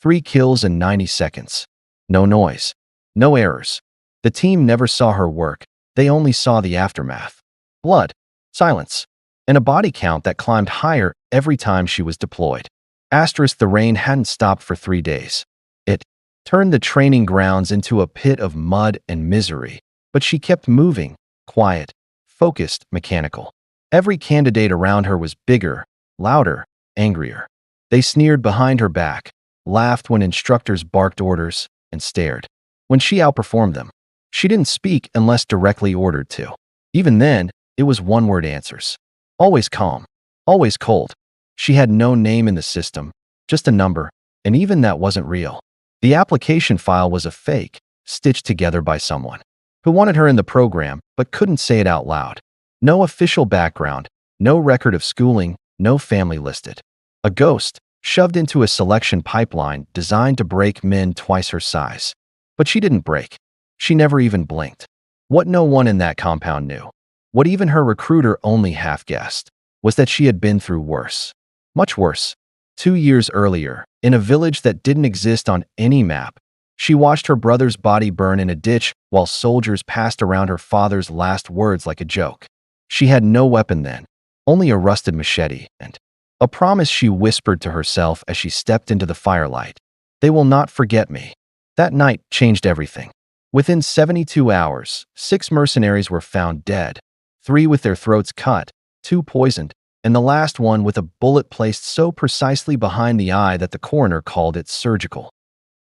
3 kills in 90 seconds. No noise. No errors. The team never saw her work. They only saw the aftermath. Blood. Silence. And a body count that climbed higher every time she was deployed. Asterisk, the rain hadn't stopped for 3 days. It turned the training grounds into a pit of mud and misery. But she kept moving, quiet, focused, mechanical. Every candidate around her was bigger, louder, angrier. They sneered behind her back, laughed when instructors barked orders, and stared. When she outperformed them, she didn't speak unless directly ordered to. Even then, it was one-word answers. Always calm, always cold. She had no name in the system, just a number, and even that wasn't real. The application file was a fake, stitched together by someone who wanted her in the program but couldn't say it out loud. No official background, no record of schooling, no family listed. A ghost, shoved into a selection pipeline designed to break men twice her size. But she didn't break. She never even blinked. What no one in that compound knew, what even her recruiter only half guessed, was that she had been through worse. Much worse. 2 years earlier, in a village that didn't exist on any map, she watched her brother's body burn in a ditch while soldiers passed around her father's last words like a joke. She had no weapon then, only a rusted machete and a promise she whispered to herself as she stepped into the firelight. They will not forget me. That night changed everything. Within 72 hours, 6 mercenaries were found dead, 3 with their throats cut, 2 poisoned, and the last one with a bullet placed so precisely behind the eye that the coroner called it surgical.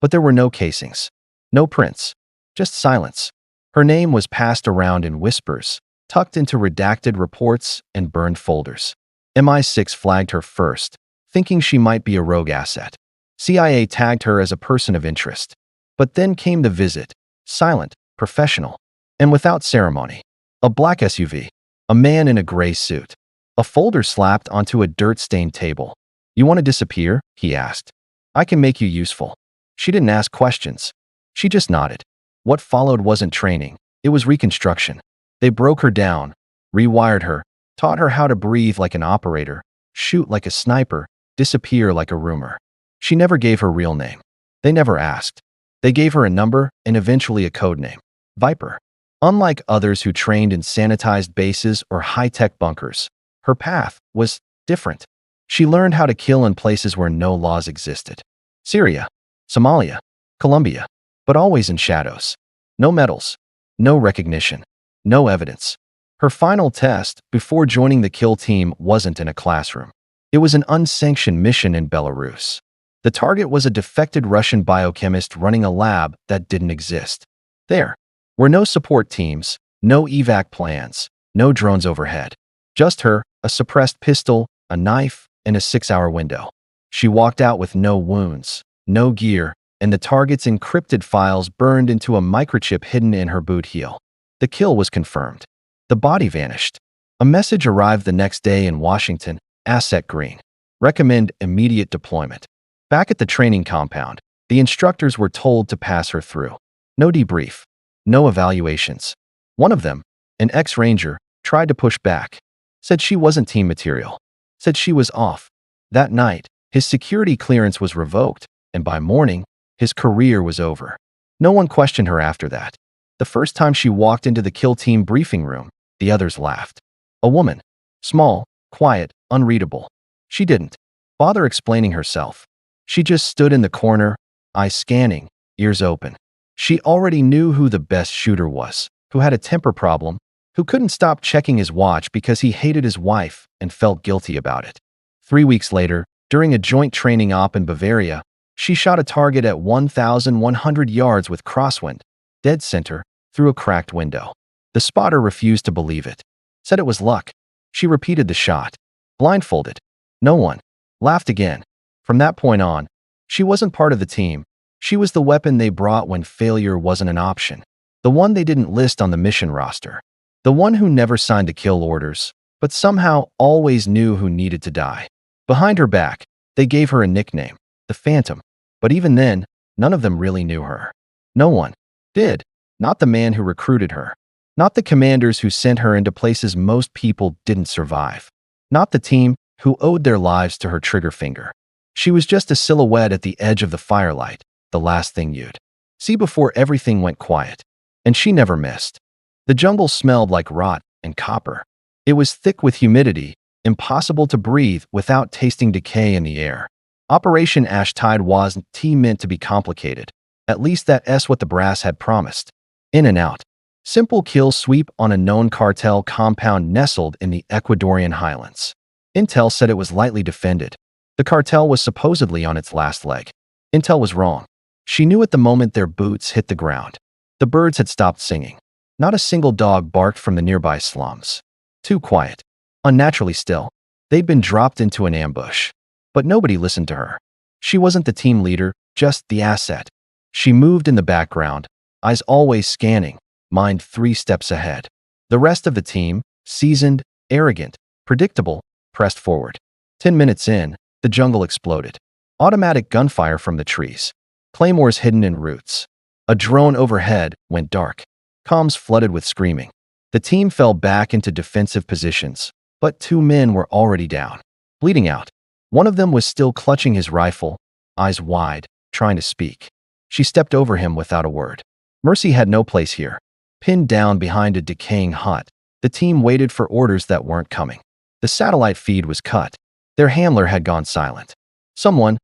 But there were no casings, no prints, just silence. Her name was passed around in whispers, tucked into redacted reports and burned folders. MI6 flagged her first, thinking she might be a rogue asset. CIA tagged her as a person of interest. But then came the visit, silent, professional, and without ceremony. A black SUV, a man in a gray suit, a folder slapped onto a dirt-stained table. "You want to disappear?" he asked. "I can make you useful." She didn't ask questions. She just nodded. What followed wasn't training. It was reconstruction. They broke her down, rewired her, taught her how to breathe like an operator, shoot like a sniper, disappear like a rumor. She never gave her real name. They never asked. They gave her a number and eventually a code name. Viper. Unlike others who trained in sanitized bases or high-tech bunkers, her path was different. She learned how to kill in places where no laws existed. Syria, Somalia, Colombia, but always in shadows. No medals, no recognition, no evidence. Her final test before joining the kill team wasn't in a classroom. It was an unsanctioned mission in Belarus. The target was a defected Russian biochemist running a lab that didn't exist. There were no support teams, no evac plans, no drones overhead. Just her, a suppressed pistol, a knife, and a 6-hour window. She walked out with no wounds, no gear, and the target's encrypted files burned into a microchip hidden in her boot heel. The kill was confirmed. The body vanished. A message arrived the next day in Washington, asset green. Recommend immediate deployment. Back at the training compound, the instructors were told to pass her through. No debrief. No evaluations. One of them, an ex-ranger, tried to push back. Said she wasn't team material. Said she was off. That night, his security clearance was revoked, and by morning, his career was over. No one questioned her after that. The first time she walked into the kill team briefing room, the others laughed. A woman. Small, quiet, unreadable. She didn't bother explaining herself. She just stood in the corner, eyes scanning, ears open. She already knew who the best shooter was, who had a temper problem, who couldn't stop checking his watch because he hated his wife and felt guilty about it. 3 weeks later, during a joint training op in Bavaria, she shot a target at 1,100 yards with crosswind, dead center, through a cracked window. The spotter refused to believe it. Said it was luck. She repeated the shot. Blindfolded. No one. Laughed again. From that point on, she wasn't part of the team. She was the weapon they brought when failure wasn't an option. The one they didn't list on the mission roster. The one who never signed the kill orders, but somehow always knew who needed to die. Behind her back, they gave her a nickname, the Phantom. But even then, none of them really knew her. No one did. Not the man who recruited her. Not the commanders who sent her into places most people didn't survive. Not the team who owed their lives to her trigger finger. She was just a silhouette at the edge of the firelight, the last thing you'd see before everything went quiet. And she never missed. The jungle smelled like rot and copper. It was thick with humidity, impossible to breathe without tasting decay in the air. Operation Ash Tide wasn't meant to be complicated. At least that's what the brass had promised. In and out. Simple kill sweep on a known cartel compound nestled in the Ecuadorian highlands. Intel said it was lightly defended. The cartel was supposedly on its last leg. Intel was wrong. She knew at the moment their boots hit the ground. The birds had stopped singing. Not a single dog barked from the nearby slums. Too quiet. Unnaturally still. They'd been dropped into an ambush. But nobody listened to her. She wasn't the team leader, just the asset. She moved in the background, eyes always scanning, mind 3 steps ahead. The rest of the team, seasoned, arrogant, predictable, pressed forward. 10 minutes in, the jungle exploded. Automatic gunfire from the trees. Claymores hidden in roots. A drone overhead went dark. Comms flooded with screaming. The team fell back into defensive positions, but 2 men were already down, bleeding out. One of them was still clutching his rifle, eyes wide, trying to speak. She stepped over him without a word. Mercy had no place here. Pinned down behind a decaying hut, the team waited for orders that weren't coming. The satellite feed was cut. Their handler had gone silent. Someone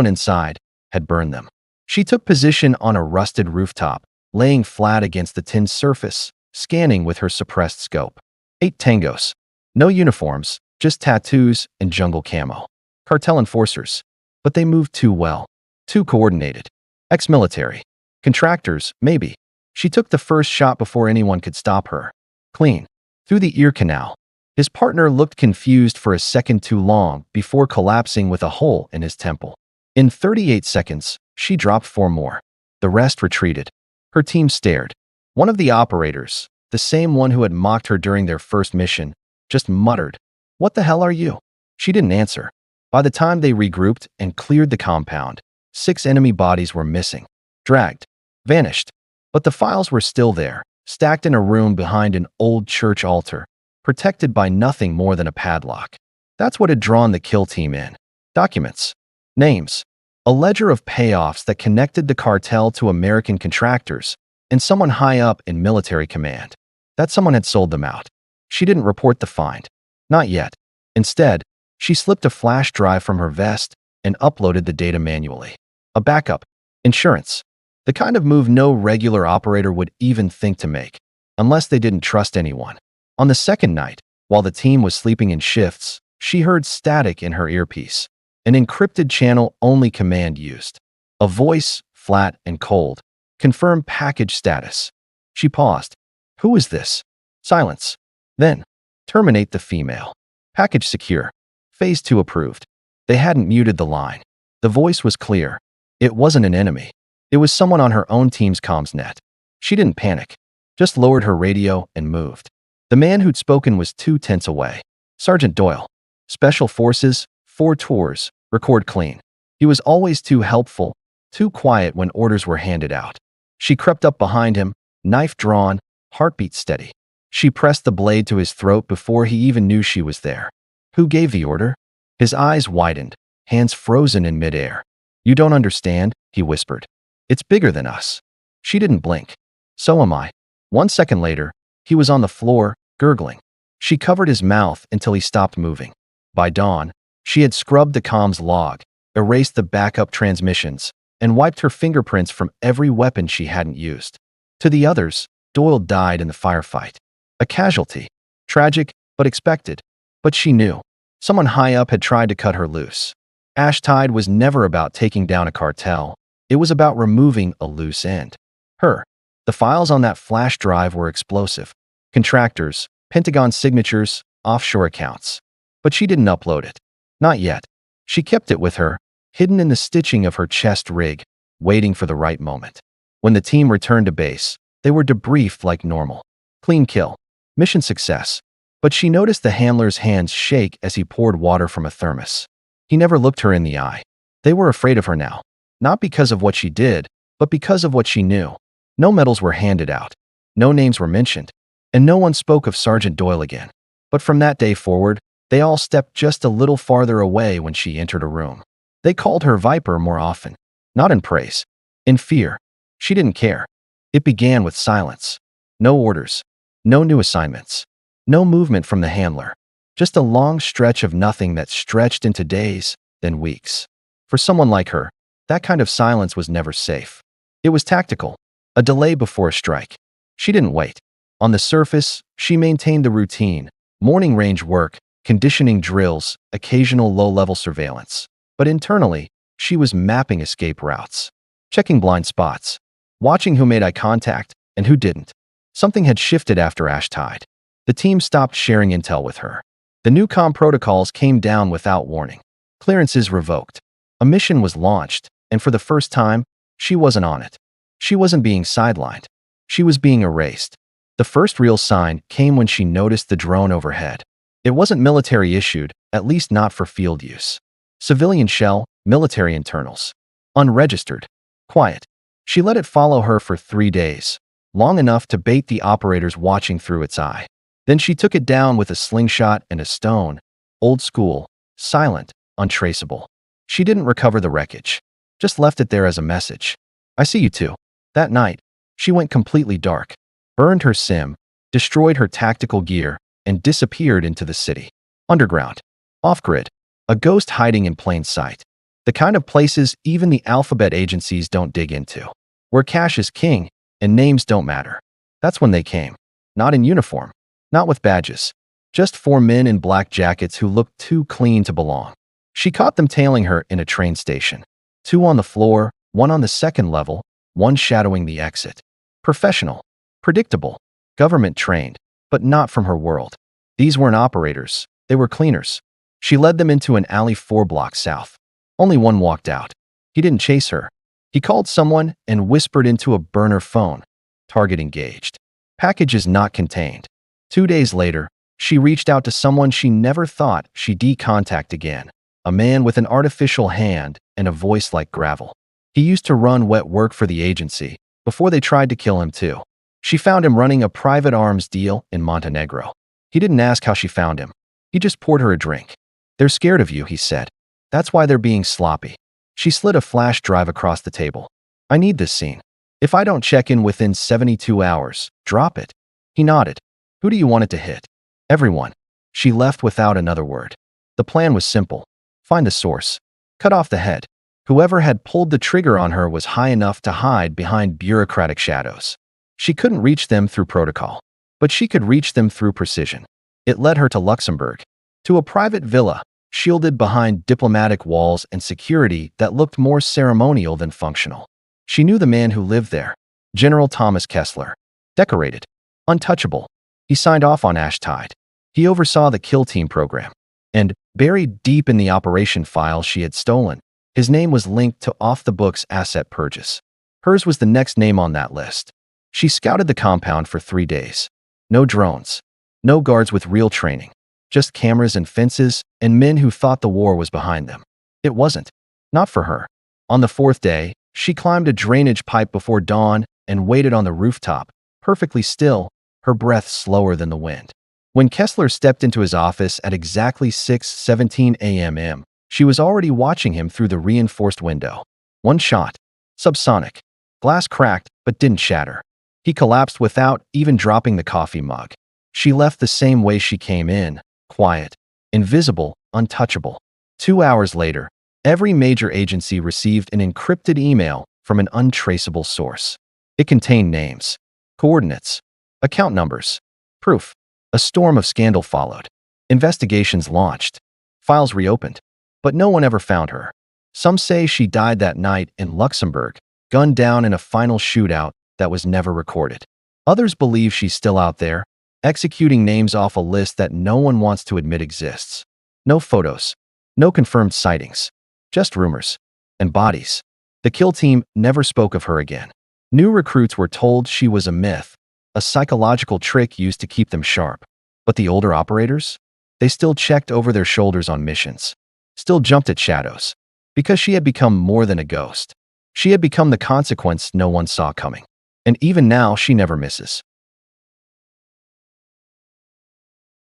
inside, had burned them. She took position on a rusted rooftop, laying flat against the tin surface, scanning with her suppressed scope. 8 tangos. No uniforms, just tattoos and jungle camo. Cartel enforcers. But they moved too well. Too coordinated. Ex-military. Contractors, maybe. She took the first shot before anyone could stop her. Clean. Through the ear canal. His partner looked confused for a second too long before collapsing with a hole in his temple. In 38 seconds, she dropped 4 more. The rest retreated. Her team stared. One of the operators, the same one who had mocked her during their first mission, just muttered, "What the hell are you?" She didn't answer. By the time they regrouped and cleared the compound, 6 enemy bodies were missing, dragged, vanished. But the files were still there, stacked in a room behind an old church altar, protected by nothing more than a padlock. That's what had drawn the kill team in. Documents. Names. A ledger of payoffs that connected the cartel to American contractors and someone high up in military command. That someone had sold them out. She didn't report the find. Not yet. Instead, she slipped a flash drive from her vest and uploaded the data manually. A backup. Insurance. The kind of move no regular operator would even think to make, unless they didn't trust anyone. On the second night, while the team was sleeping in shifts, she heard static in her earpiece. An encrypted channel only command used. A voice, flat and cold. Confirm package status. She paused. Who is this? Silence. Then, terminate the female. Package secure. Phase 2 approved. They hadn't muted the line. The voice was clear. It wasn't an enemy. It was someone on her own team's comms net. She didn't panic, just lowered her radio and moved. The man who'd spoken was 2 tents away. Sergeant Doyle. Special Forces, 4 tours, record clean. He was always too helpful, too quiet when orders were handed out. She crept up behind him, knife drawn, heartbeat steady. She pressed the blade to his throat before he even knew she was there. Who gave the order? His eyes widened, hands frozen in midair. You don't understand, he whispered. It's bigger than us. She didn't blink. So am I. 1 second later, he was on the floor, gurgling. She covered his mouth until he stopped moving. By dawn, she had scrubbed the comms log, erased the backup transmissions, and wiped her fingerprints from every weapon she hadn't used. To the others, Doyle died in the firefight. A casualty. Tragic, but expected. But she knew. Someone high up had tried to cut her loose. Ash Tide was never about taking down a cartel. It was about removing a loose end. Her. The files on that flash drive were explosive. Contractors, Pentagon signatures, offshore accounts. But she didn't upload it. Not yet. She kept it with her, hidden in the stitching of her chest rig, waiting for the right moment. When the team returned to base, they were debriefed like normal. Clean kill. Mission success. But she noticed the handler's hands shake as he poured water from a thermos. He never looked her in the eye. They were afraid of her now. Not because of what she did, but because of what she knew. No medals were handed out. No names were mentioned. And no one spoke of Sergeant Doyle again. But from that day forward, they all stepped just a little farther away when she entered a room. They called her Viper more often. Not in praise. In fear. She didn't care. It began with silence. No orders. No new assignments. No movement from the handler. Just a long stretch of nothing that stretched into days, then weeks. For someone like her, that kind of silence was never safe. It was tactical. A delay before a strike. She didn't wait. On the surface, she maintained the routine. Morning range work, conditioning drills, occasional low-level surveillance. But internally, she was mapping escape routes. Checking blind spots. Watching who made eye contact and who didn't. Something had shifted after Ashtide. The team stopped sharing intel with her. The new comm protocols came down without warning. Clearances revoked. A mission was launched, and for the first time, she wasn't on it. She wasn't being sidelined. She was being erased. The first real sign came when she noticed the drone overhead. It wasn't military issued, at least not for field use. Civilian shell, military internals. Unregistered. Quiet. She let it follow her for 3 days, long enough to bait the operators watching through its eye. Then she took it down with a slingshot and a stone. Old school, silent, untraceable. She didn't recover the wreckage. Just left it there as a message. I see you too. That night, she went completely dark, burned her SIM, destroyed her tactical gear, and disappeared into the city. Underground. Off-grid. A ghost hiding in plain sight. The kind of places even the alphabet agencies don't dig into. Where cash is king, and names don't matter. That's when they came. Not in uniform. Not with badges. Just 4 men in black jackets who looked too clean to belong. She caught them tailing her in a train station. 2 on the floor, 1 on the second level, 1 shadowing the exit. Professional. Predictable. Government trained. But not from her world. These weren't operators. They were cleaners. She led them into an alley 4 blocks south. Only one walked out. He didn't chase her. He called someone and whispered into a burner phone. Target engaged. Packages not contained. 2 days later, she reached out to someone she never thought she'd contact again. A man with an artificial hand and a voice like gravel. He used to run wet work for the agency before they tried to kill him too. She found him running a private arms deal in Montenegro. He didn't ask how she found him. He just poured her a drink. They're scared of you, he said. That's why they're being sloppy. She slid a flash drive across the table. I need this scene. If I don't check in within 72 hours, drop it. He nodded. Who do you want it to hit? Everyone. She left without another word. The plan was simple. Find the source. Cut off the head. Whoever had pulled the trigger on her was high enough to hide behind bureaucratic shadows. She couldn't reach them through protocol, but she could reach them through precision. It led her to Luxembourg, to a private villa, shielded behind diplomatic walls and security that looked more ceremonial than functional. She knew the man who lived there, General Thomas Kessler. Decorated. Untouchable. He signed off on Ashtide. He oversaw the kill team program. And, buried deep in the operation files she had stolen, his name was linked to off-the-books asset purges. Hers was the next name on that list. She scouted the compound for 3 days. No drones. No guards with real training. Just cameras and fences, and men who thought the war was behind them. It wasn't. Not for her. On the 4th day, she climbed a drainage pipe before dawn and waited on the rooftop, perfectly still, her breath slower than the wind. When Kessler stepped into his office at exactly 6:17 a.m., she was already watching him through the reinforced window. One shot. Subsonic. Glass cracked, but didn't shatter. He collapsed without even dropping the coffee mug. She left the same way she came in, quiet, invisible, untouchable. 2 hours later, every major agency received an encrypted email from an untraceable source. It contained names, coordinates, account numbers, proof. A storm of scandal followed. Investigations launched. Files reopened. But no one ever found her. Some say she died that night in Luxembourg, gunned down in a final shootout that was never recorded. Others believe she's still out there, executing names off a list that no one wants to admit exists. No photos. No confirmed sightings. Just rumors. And bodies. The kill team never spoke of her again. New recruits were told she was a myth, a psychological trick used to keep them sharp. But the older operators? They still checked over their shoulders on missions. Still jumped at shadows. Because she had become more than a ghost. She had become the consequence no one saw coming. And even now, she never misses.